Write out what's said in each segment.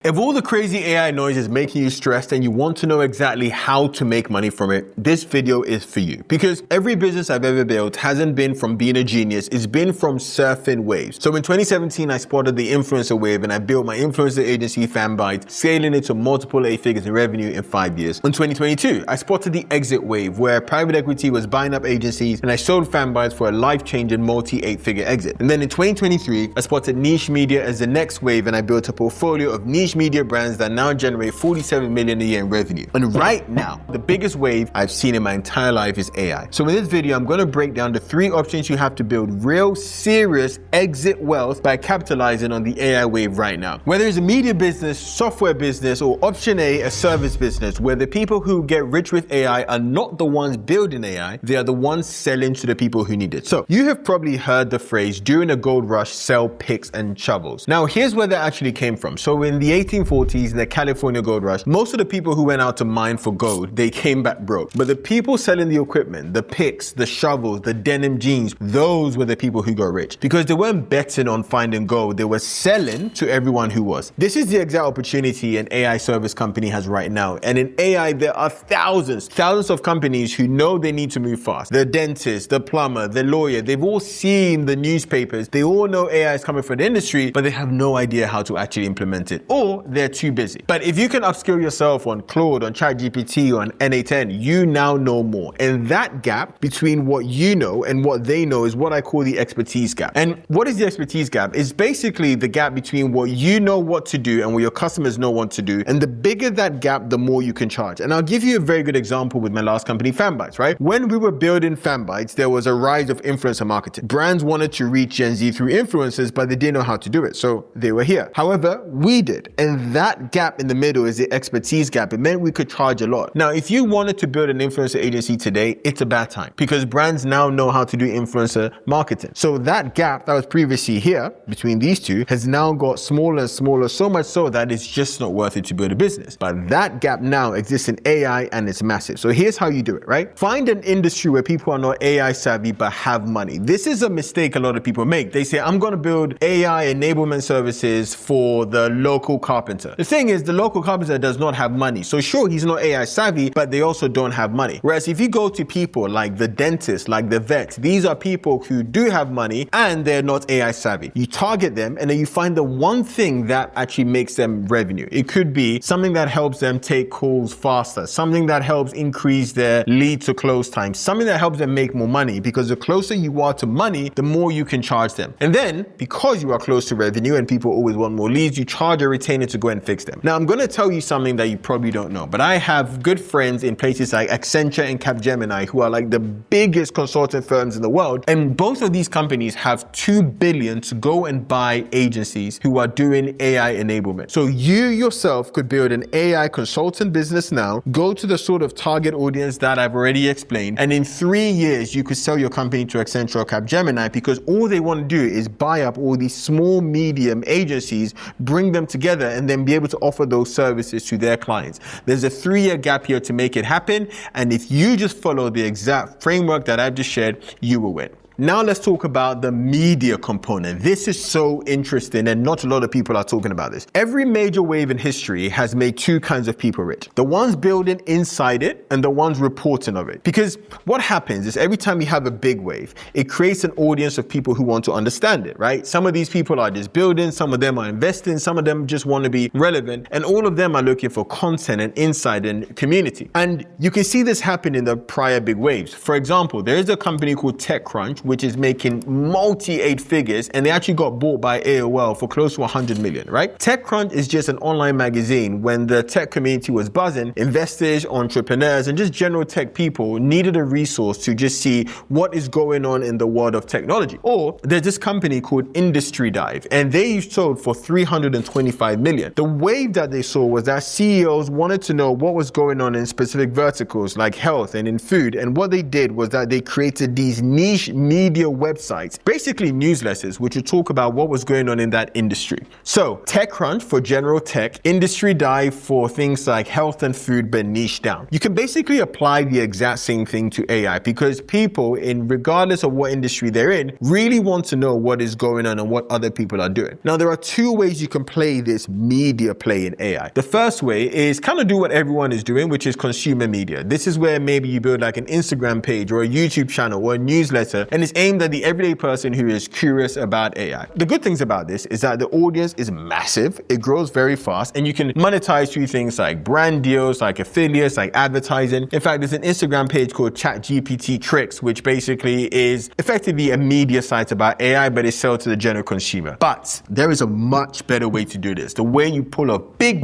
If all the crazy AI noise is making you stressed and you want to know exactly how to make money from it, this video is for you. Because every business I've ever built hasn't been from being a genius, it's been from surfing waves. So in 2017, I spotted the influencer wave and I built my influencer agency Fanbytes, scaling it to multiple 8 figures in revenue in 5 years. In 2022, I spotted the exit wave where private equity was buying up agencies and I sold Fanbytes for a life-changing multi-8-figure exit. And then in 2023, I spotted niche media as the next wave and I built a portfolio of niche media brands that now generate 47 million a year in revenue. And right now, the biggest wave I've seen in my entire life is AI. So in this video, I'm going to break down the 3 options you have to build real, serious exit wealth by capitalizing on the AI wave right now. Whether it's a media business, software business, or option A, a service business, where the people who get rich with AI are not the ones building AI, they are the ones selling to the people who need it. So you have probably heard the phrase, during a gold rush, sell picks and shovels. Now here's where that actually came from. So in the 1840s, in the California gold rush, most of the people who went out to mine for gold, they came back broke. But the people selling the equipment, the picks, the shovels, the denim jeans, those were the people who got rich. Because they weren't betting on finding gold, they were selling to everyone who was. This is the exact opportunity an AI service company has right now. And in AI, there are thousands of companies who know they need to move fast. The dentist, the plumber, the lawyer, they've all seen the newspapers. They all know AI is coming for the industry, but they have no idea how to actually implement it. Or they're too busy. But if you can upskill yourself on Claude, on ChatGPT, or on N8N, you now know more. And that gap between what you know and what they know is what I call the expertise gap. And what is the expertise gap? It's basically the gap between what you know what to do and what your customers know what to do. And the bigger that gap, the more you can charge. And I'll give you a very good example with my last company, Fanbytes, right? When we were building Fanbytes, there was a rise of influencer marketing. Brands wanted to reach Gen Z through influencers, but they didn't know how to do it. So they were here. However, we did. And that gap in the middle is the expertise gap. It meant we could charge a lot. Now, if you wanted to build an influencer agency today, it's a bad time because brands now know how to do influencer marketing. So that gap that was previously here between these two has now got smaller and smaller, so much so that it's just not worth it to build a business. But that gap now exists in AI and it's massive. So here's how you do it, right? Find an industry where people are not AI savvy but have money. This is a mistake a lot of people make. They say, I'm going to build AI enablement services for the local carpenter. The thing is, the local carpenter does not have money. So sure, he's not AI savvy, but they also don't have money. Whereas if you go to people like the dentist, like the vet, these are people who do have money and they're not AI savvy. You target them and then you find the one thing that actually makes them revenue. It could be something that helps them take calls faster, something that helps increase their lead to close time, something that helps them make more money, because the closer you are to money, the more you can charge them. And then because you are close to revenue and people always want more leads, you charge a retainer to go and fix them. Now, I'm going to tell you something that you probably don't know, but I have good friends in places like Accenture and Capgemini who are like the biggest consulting firms in the world. And both of these companies have 2 billion to go and buy agencies who are doing AI enablement. So you yourself could build an AI consultant business now, go to the sort of target audience that I've already explained, and in 3 years, you could sell your company to Accenture or Capgemini because all they want to do is buy up all these small, medium agencies, bring them together, and then be able to offer those services to their clients. There's a 3-year gap here to make it happen. And if you just follow the exact framework that I've just shared, you will win. Now let's talk about the media component. This is so interesting and not a lot of people are talking about this. Every major wave in history has made 2 kinds of people rich. The ones building inside it and the ones reporting of it. Because what happens is every time you have a big wave, it creates an audience of people who want to understand it, right? Some of these people are just building, some of them are investing, some of them just want to be relevant, and all of them are looking for content and insight and community. And you can see this happen in the prior big waves. For example, there is a company called TechCrunch, which is making multi-8 figures, and they actually got bought by AOL for close to 100 million, right? TechCrunch is just an online magazine. When the tech community was buzzing, investors, entrepreneurs, and just general tech people needed a resource to just see what is going on in the world of technology. Or there's this company called Industry Dive, and they sold for 325 million. The wave that they saw was that CEOs wanted to know what was going on in specific verticals like health and in food, and what they did was that they created these niche media media websites, basically newsletters, which would talk about what was going on in that industry. So TechCrunch for general tech, Industry Dive for things like health and food, but niche down. You can basically apply the exact same thing to AI because people, regardless of what industry they're in, really want to know what is going on and what other people are doing. Now, there are two ways you can play this media play in AI. The first way is kind of do what everyone is doing, which is consumer media. This is where maybe you build like an Instagram page or a YouTube channel or a newsletter, and it's aimed at the everyday person who is curious about AI. The good things about this is that the audience is massive, it grows very fast, and you can monetize through things like brand deals, like affiliates, like advertising. In fact, there's an Instagram page called ChatGPT Tricks, which basically is effectively a media site about AI, but it's sold to the general consumer. But there is a much better way to do this. The way you pull off big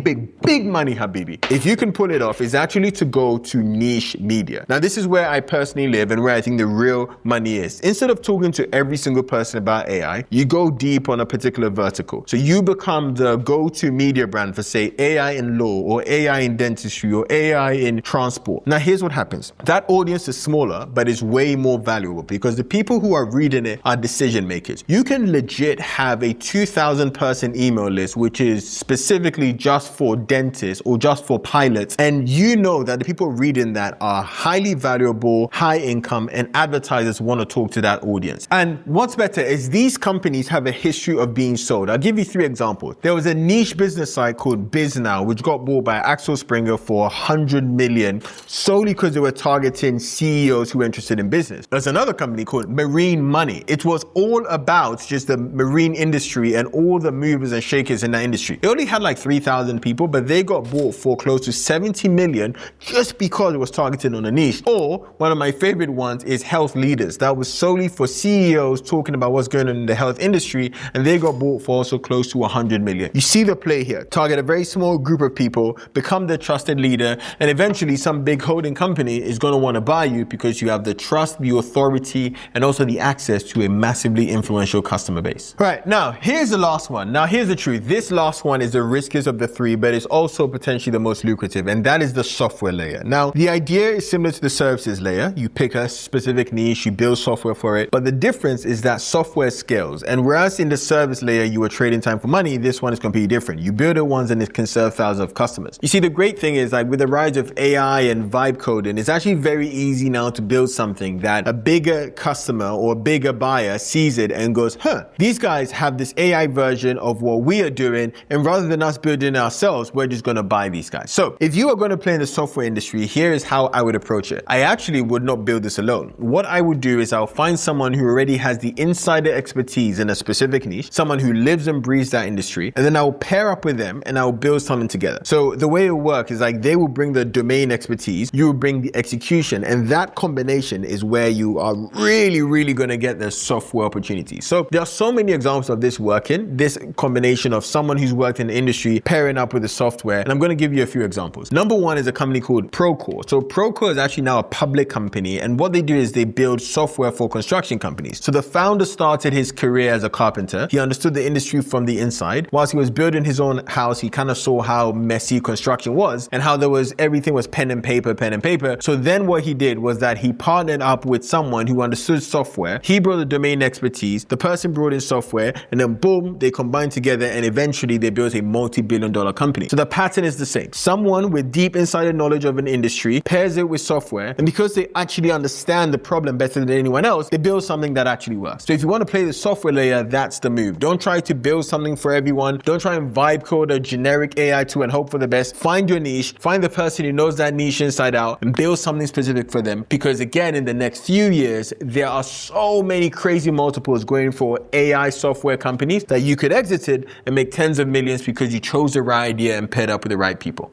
money, Habibi, if you can pull it off, is actually to go to niche media. Now, this is where I personally live and where I think the real money is. Instead of talking to every single person about AI, you go deep on a particular vertical. So you become the go-to media brand for, say, AI in law or AI in dentistry or AI in transport. Now, here's what happens. That audience is smaller, but it's way more valuable because the people who are reading it are decision makers. You can legit have a 2,000 person email list, which is specifically just for dentists or just for pilots. And you know that the people reading that are highly valuable, high income, and advertisers want to talk to that audience. And what's better is these companies have a history of being sold. I'll give you 3 examples. There was a niche business site called BizNow, which got bought by Axel Springer for 100 million solely because they were targeting CEOs who were interested in business. There's another company called Marine Money. It was all about just the marine industry and all the movers and shakers in that industry. It only had like 3,000 people, but they got bought for close to 70 million just because it was targeted on a niche. Or one of my favorite ones is Health Leaders. That was solely for CEOs talking about what's going on in the health industry, and they got bought for also close to 100 million. You see the play here. Target a very small group of people, become the trusted leader, and eventually some big holding company is going to want to buy you because you have the trust, the authority, and also the access to a massively influential customer base. Right, now here's the last one. Now here's the truth. This last one is the riskiest of the 3, but it's also potentially the most lucrative, and that is the software layer. Now, the idea is similar to the services layer. You pick a specific niche, you build software for it, but the difference is that software scales. And whereas in the service layer you were trading time for money, this one is completely different. You build it once and it can serve thousands of customers. You see, the great thing is, like, with the rise of AI and vibe coding, it's actually very easy now to build something that a bigger customer or a bigger buyer sees it and goes, these guys have this AI version of what we are doing, and rather than us building it ourselves, we're just going to buy these guys. So if you are going to play in the software industry, here is how I would approach it. I actually would not build this alone. What I would do is I'll find someone who already has the insider expertise in a specific niche, someone who lives and breathes that industry, and then I'll pair up with them and I'll build something together. So the way it will work is, like, they will bring the domain expertise, you will bring the execution, and that combination is where you are really going to get the software opportunity. So there are so many examples of this working, this combination of someone who's worked in the industry pairing up with the software, and I'm going to give you a few examples. Number one is a company called Procore. So Procore is actually now a public company, and what they do is they build software for construction companies. So the founder started his career as a carpenter. He understood the industry from the inside. Whilst he was building his own house, he kind of saw how messy construction was and how everything was pen and paper. So then what he did was that he partnered up with someone who understood software. He brought the domain expertise, the person brought in software, and then boom, they combined together and eventually they built a multi-billion-dollar company. So the pattern is the same. Someone with deep insider knowledge of an industry pairs it with software, and because they actually understand the problem better than anyone else, they build something that actually works. So if you want to play the software layer, that's the move. Don't try to build something for everyone. Don't try and vibe code a generic AI tool and hope for the best. Find your niche, find the person who knows that niche inside out, and build something specific for them. Because again, in the next few years, there are so many crazy multiples going for AI software companies that you could exit it and make tens of millions because you chose the right idea and paired up with the right people.